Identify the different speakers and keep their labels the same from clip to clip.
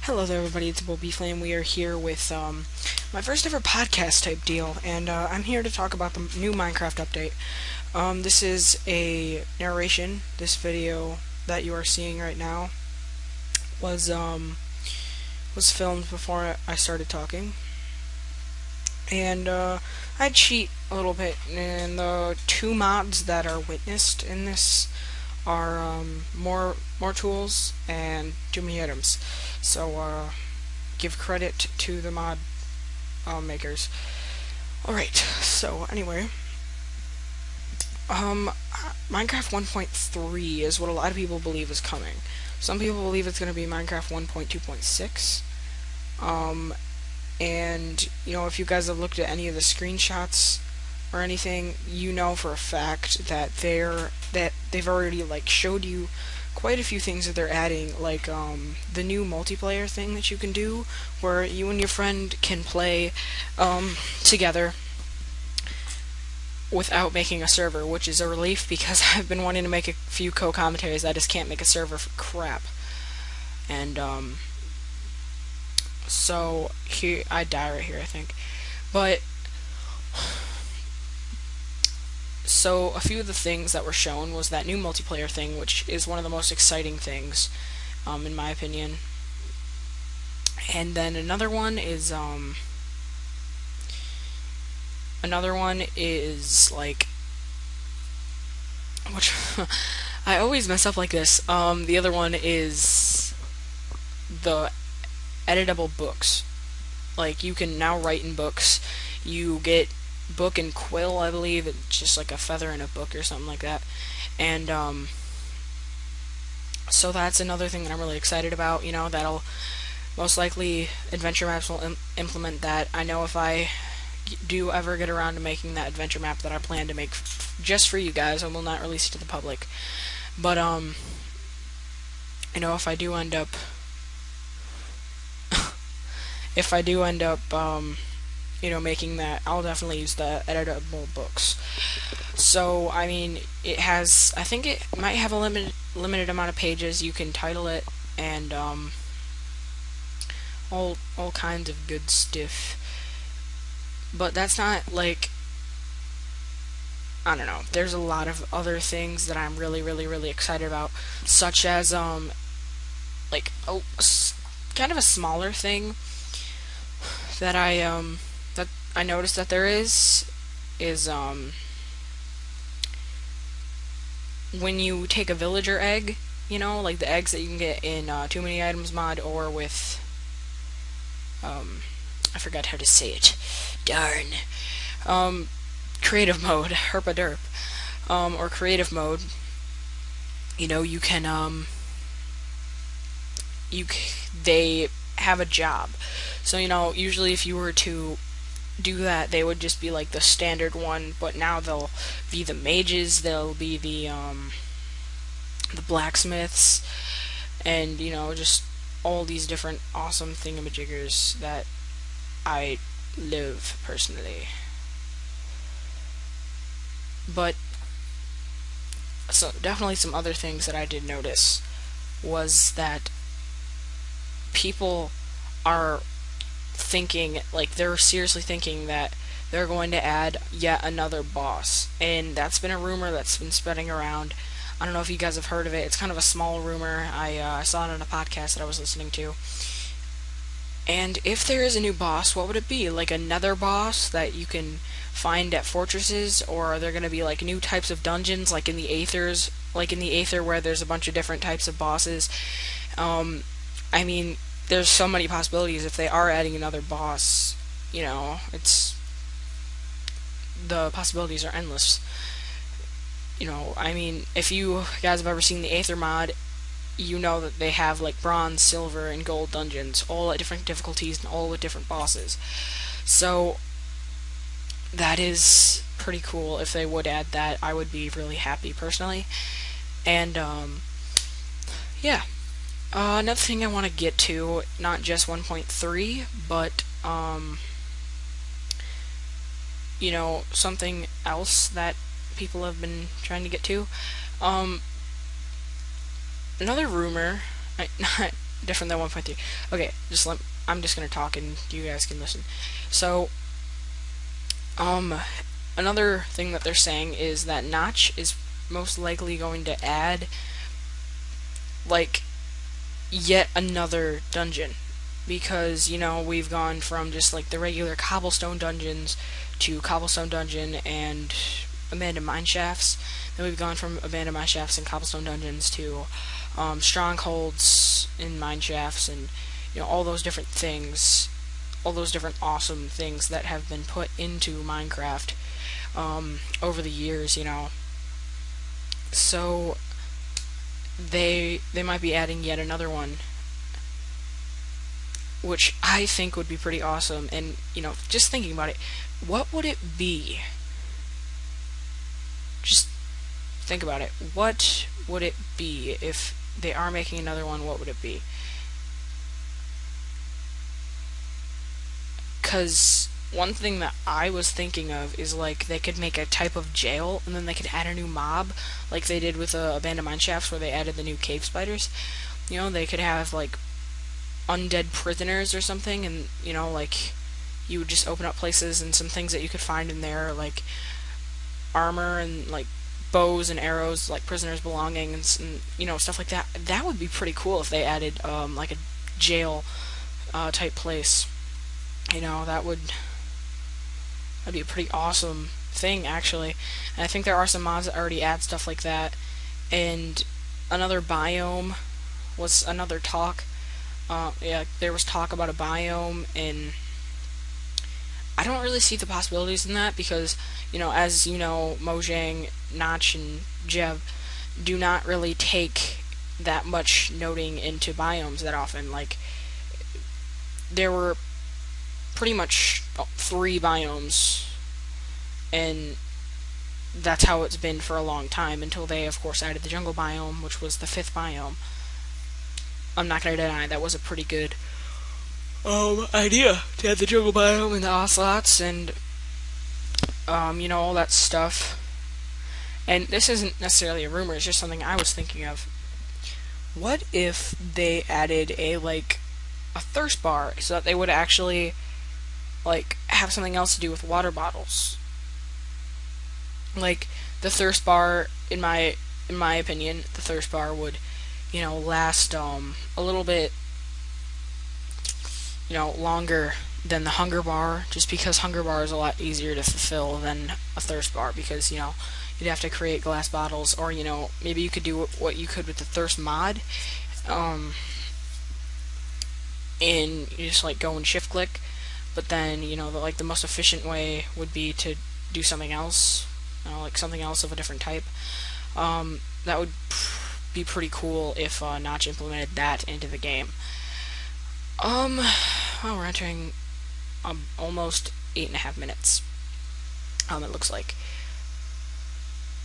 Speaker 1: Hello there, everybody. It's Will Flame. We are here with my first ever podcast type deal, and I'm here to talk about the new Minecraft update. This is a narration. This video that you are seeing right now was filmed before I started talking, and I cheat a little bit. And the two mods that are witnessed in this are more tools and too many items. So give credit to the mod makers. Alright, so anyway, Minecraft 1.3 is what a lot of people believe is coming. Some people believe it's going to be Minecraft 1.2.6. And you know, if you guys have looked at any of the screenshots or anything, you know for a fact that they've already showed you quite a few things that they're adding, like the new multiplayer thing that you can do, where you and your friend can play together without making a server, which is a relief because I've been wanting to make a few co-commentaries. I just can't make a server for crap. And so here I die right here, I think. But so a few of the things that were shown was that new multiplayer thing, which is one of the most exciting things, in my opinion. And then another one is like, which I always mess up like this. The other one is the editable books. Like, you can now write in books. You get book and quill, I believe. It's just like a feather in a book or something like that. And so that's another thing that I'm really excited about. You know, that'll most likely adventure maps will implement that. I know if I do ever get around to making that adventure map that I plan to make just for you guys, I will not release it to the public. But you know, if I do end up you know, making that, I'll definitely use the editable books. So, I mean, it has, I think it might have a limited amount of pages. You can title it, and all kinds of good stuff. But that's not, like, I don't know. There's a lot of other things that I'm really excited about, such as like kind of a smaller thing that I noticed that there is when you take a villager egg, you know, like the eggs that you can get in Too Many Items mod, or with I forgot how to say it. Darn. Creative mode, herpaderp. Or creative mode. You know, you can they have a job. So, you know, usually if you were to do that, they would just be like the standard one, but now they'll be the mages, they'll be the blacksmiths, and, you know, just all these different awesome thingamajiggers that I love personally. But so definitely some other things that I did notice was that people are thinking, like, they're seriously thinking that they're going to add yet another boss, and that's been a rumor that's been spreading around. I don't know if you guys have heard of it. It's kind of a small rumor. I saw it on a podcast that I was listening to. And if there is a new boss, what would it be? Like another boss that you can find at fortresses, or are there going to be like new types of dungeons, like in the Aethers, like in the Aether where there's a bunch of different types of bosses? I mean, there's so many possibilities. If they are adding another boss, you know, the possibilities are endless. You know, I mean, if you guys have ever seen the Aether mod, you know that they have like bronze, silver, and gold dungeons, all at different difficulties and all with different bosses. So that is pretty cool. If they would add that, I would be really happy personally. And yeah. Another thing I want to get to, not just 1.3, but you know, something else that people have been trying to get to. Another rumor, different than 1.3. Okay, I'm just gonna talk and you guys can listen. So, another thing that they're saying is that Notch is most likely going to add like yet another dungeon, because we've gone from just like the regular cobblestone dungeons to cobblestone dungeon and abandoned mine shafts. Then we've gone from abandoned mine shafts and cobblestone dungeons to strongholds in mine shafts, and all those different things, all those different awesome things that have been put into Minecraft over the years. So they might be adding yet another one, which I think would be pretty awesome. And just thinking about it, what would it be? Just think about it. What would it be if they are making another one? What would it be? Because one thing that I was thinking of is like they could make a type of jail, and then they could add a new mob, like they did with abandoned mine shafts, where they added the new cave spiders. They could have like undead prisoners or something, and like you would just open up places, and some things that you could find in there, like armor and like bows and arrows, like prisoners' belongings, and stuff like that. That would be pretty cool if they added like a jail type place. That'd be a pretty awesome thing, actually. And I think there are some mods that already add stuff like that. And another biome was another talk. Yeah, there was talk about a biome, and I don't really see the possibilities in that because, as you know, Mojang, Notch, and Jeb do not really take that much noting into biomes that often. Like, there were pretty much 3 biomes, and that's how it's been for a long time, until they, of course, added the jungle biome, which was the 5th biome. I'm not gonna deny that was a pretty good idea to add the jungle biome and the ocelots and all that stuff. And this isn't necessarily a rumor; it's just something I was thinking of. What if they added a thirst bar, so that they would actually have something else to do with water bottles? Like the thirst bar, in my opinion, the thirst bar would last a little bit longer than the hunger bar, just because hunger bar is a lot easier to fulfill than a thirst bar, because you'd have to create glass bottles, or maybe you could do what you could with the thirst mod, and you just go and shift click. But then the most efficient way would be to do something else, something else of a different type. That would be pretty cool if Notch implemented that into the game. Well, we're entering almost 8.5 minutes. It looks like.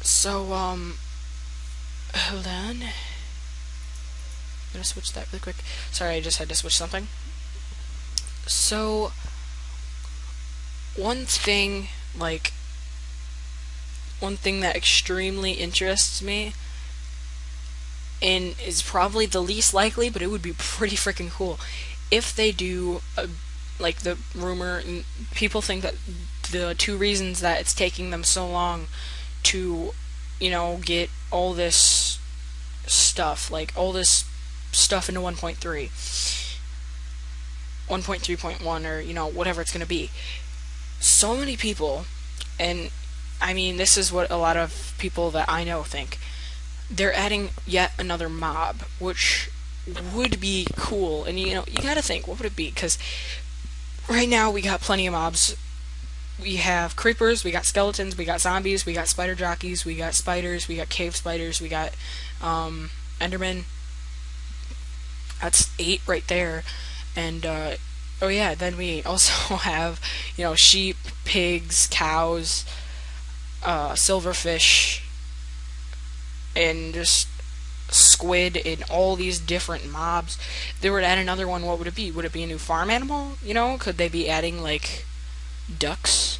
Speaker 1: So hold on. I'm gonna switch that really quick. Sorry, I just had to switch something. So one thing that extremely interests me, and is probably the least likely, but it would be pretty freaking cool if they do the rumor, and people think that the 2 reasons that it's taking them so long to get all this stuff, all this stuff into 1.3, 1.3.1, or whatever it's going to be. So many people, and I mean, this is what a lot of people that I know think, they're adding yet another mob, which would be cool. And you gotta think, what would it be? Because right now we got plenty of mobs. We have creepers, we got skeletons, we got zombies, we got spider jockeys, we got spiders, we got cave spiders, we got endermen. That's 8 right there. And oh yeah, then we also have sheep, pigs, cows, silverfish, and just squid, and all these different mobs. If they were to add another one, what would it be? Would it be a new farm animal? Could they be adding ducks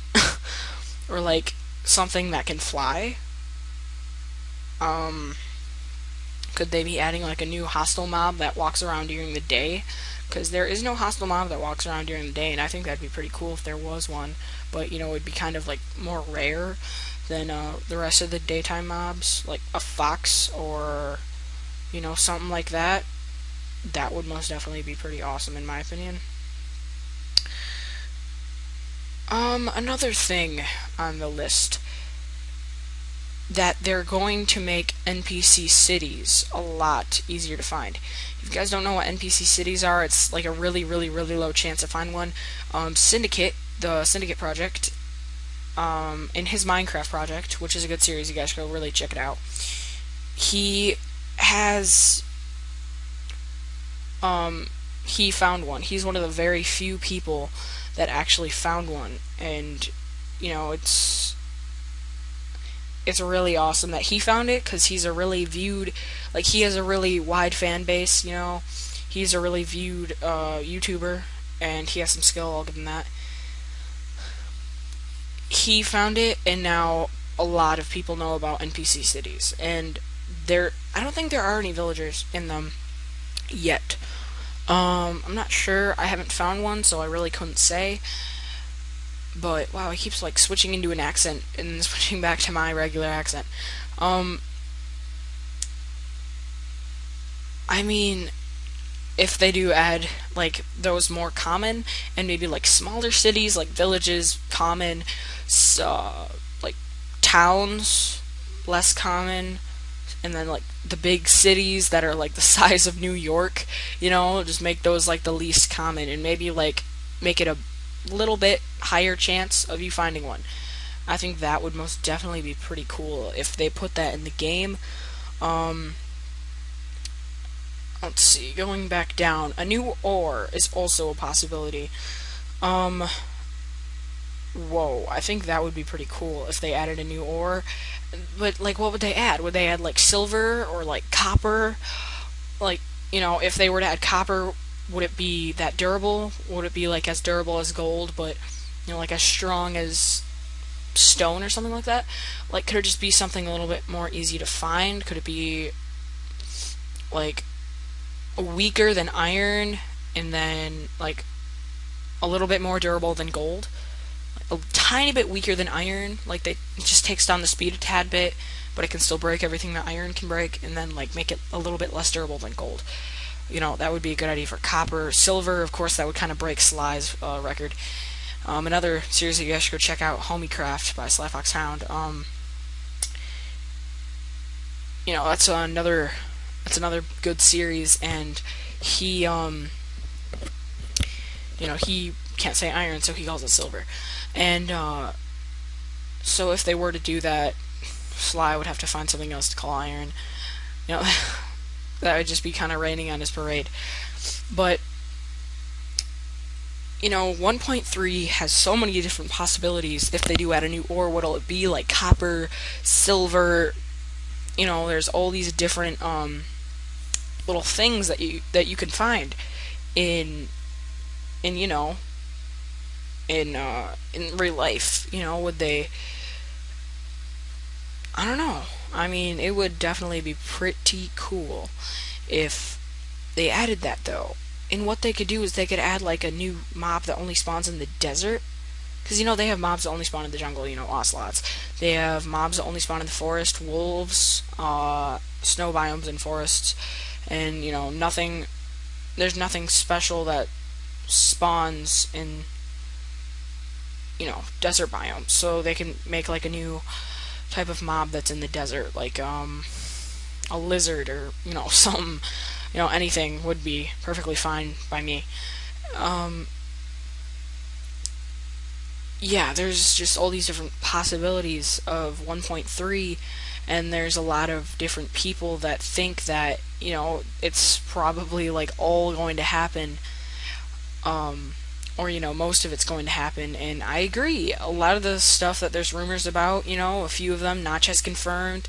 Speaker 1: or something that can fly? Could they be adding like a new hostile mob that walks around during the day? Because there is no hostile mob that walks around during the day, and I think that'd be pretty cool if there was one. But it'd be kind of like more rare than the rest of the daytime mobs, like a fox or something like that. That would most definitely be pretty awesome in my opinion. Another thing on the list, that they're going to make NPC cities a lot easier to find. If you guys don't know what NPC cities are, it's like a really, really, really low chance to find one. Syndicate, the Syndicate project, in his Minecraft project, which is a good series, you guys should go really check it out. He has, he found one. He's one of the very few people that actually found one, and it's really awesome that he found it, because he's a really viewed, like, he has a really wide fan base. He's a really viewed YouTuber, and he has some skill, I'll give him that. He found it, and now a lot of people know about NPC cities, and I don't think there are any villagers in them yet. I'm not sure, I haven't found one, so I really couldn't say. But wow, he keeps like switching into an accent and then switching back to my regular accent. I mean, if they do add like those more common, and maybe like smaller cities, like villages, common, like towns, less common, and then like the big cities that are like the size of New York, just make those like the least common, and maybe like make it a little bit higher chance of you finding one. I think that would most definitely be pretty cool if they put that in the game. Let's see, going back down, a new ore is also a possibility. Whoa, I think that would be pretty cool if they added a new ore. But like, what would they add? Would they add like silver or like copper? Like, if they were to add copper, would it be that durable? Would it be like as durable as gold, but like as strong as stone or something like that? Like, could it just be something a little bit more easy to find? Could it be like weaker than iron, and then like a little bit more durable than gold? A tiny bit weaker than iron, like it just takes down the speed a tad bit, but it can still break everything that iron can break, and then like make it a little bit less durable than gold. That would be a good idea for copper. Silver, of course, that would kind of break Sly's record. Another series that you guys should go check out, Homiecraft by Sly Fox Hound. That's another good series, and he he can't say iron, so he calls it silver. And so if they were to do that, Sly would have to find something else to call iron. That would just be kind of raining on his parade. But 1.3 has so many different possibilities. If they do add a new ore, what'll it be? Like copper, silver. There's all these different little things that you can find in in real life. Would they? I don't know. I mean, it would definitely be pretty cool if they added that, though. And what they could do is they could add like a new mob that only spawns in the desert. Because they have mobs that only spawn in the jungle, ocelots. They have mobs that only spawn in the forest, wolves, snow biomes and forests, and there's nothing special that spawns in desert biomes. So they can make like a new type of mob that's in the desert, like a lizard or some anything would be perfectly fine by me. Yeah, there's just all these different possibilities of 1.3, and there's a lot of different people that think that it's probably like all going to happen, or most of it's going to happen. And I agree, a lot of the stuff that there's rumors about, a few of them Notch has confirmed,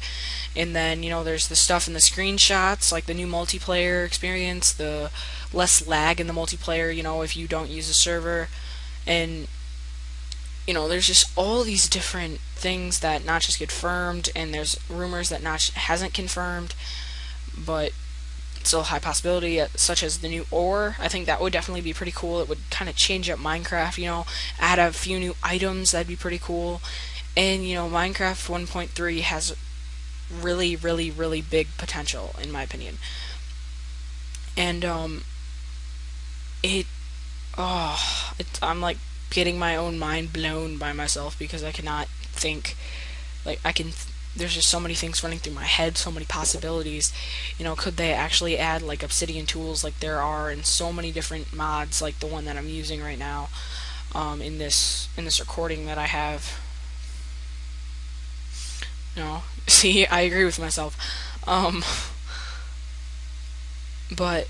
Speaker 1: and then there's the stuff in the screenshots, like the new multiplayer experience, the less lag in the multiplayer, if you don't use a server, and there's just all these different things that Notch has confirmed, and there's rumors that Notch hasn't confirmed. but still a high possibility, such as the new ore. I think that would definitely be pretty cool. It would kind of change up Minecraft, add a few new items. That'd be pretty cool. And, Minecraft 1.3 has really, really, really big potential, in my opinion. And, it, I'm like getting my own mind blown by myself because I cannot think, like, there's just so many things running through my head, so many possibilities. Could they actually add like obsidian tools like there are in so many different mods, like the one that I'm using right now, in this recording that I have. See, I agree with myself. Um, but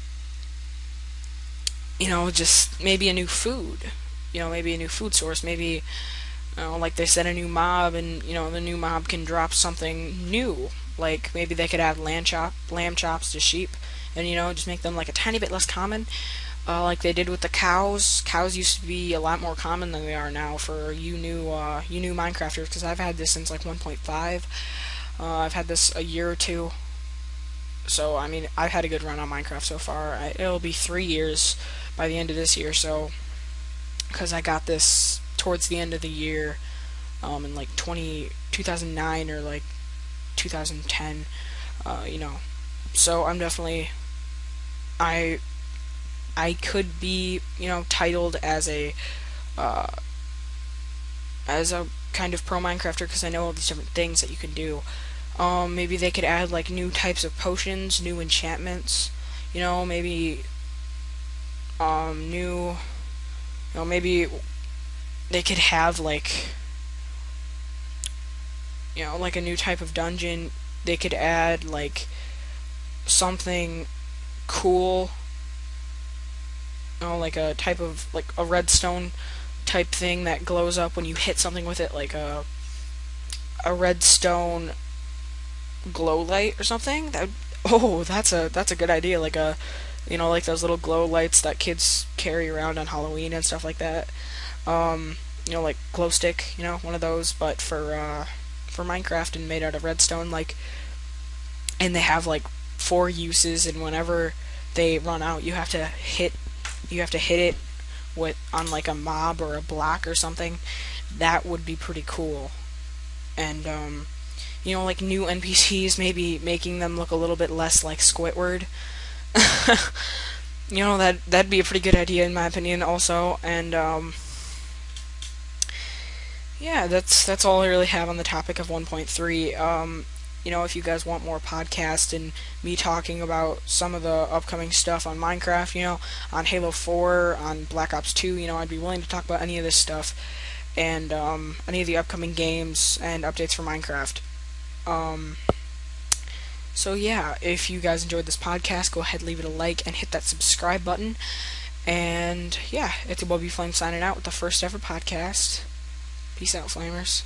Speaker 1: just maybe a new food. Maybe a new food source. Maybe, like they said, a new mob, and the new mob can drop something new. Like maybe they could add lamb chops to sheep, and just make them like a tiny bit less common. Like they did with the cows. Cows used to be a lot more common than they are now for you new Minecrafters, because I've had this since like 1.5. I've had this a year or two. So I mean, I've had a good run on Minecraft so far. It'll be 3 years by the end of this year. So because I got this towards the end of the year, in like 2009 or like 2010, So I'm definitely, I I could be titled uh, as a kind of pro Minecrafter because I know all these different things that you can do. Maybe they could add like new types of potions, new enchantments. Maybe new. Maybe they could have like a new type of dungeon. They could add like something cool. Like a type of like a redstone type thing that glows up when you hit something with it, like a redstone glow light or something. That's a good idea. Like like those little glow lights that kids carry around on Halloween and stuff like that. Like glow stick. One of those, but for Minecraft and made out of redstone. And they have like 4 uses, and whenever they run out, you have to hit it on like a mob or a block or something. That would be pretty cool. And like new NPCs, maybe making them look a little bit less like Squidward. That'd be a pretty good idea in my opinion also. And yeah, that's all I really have on the topic of 1.3. If you guys want more podcasts and me talking about some of the upcoming stuff on Minecraft, on Halo 4, on Black Ops 2, I'd be willing to talk about any of this stuff, and any of the upcoming games and updates for Minecraft. So yeah, if you guys enjoyed this podcast, go ahead, leave it a like, and hit that subscribe button. And yeah, it's Bobby Flame signing out with the first ever podcast. Peace out, Flamers.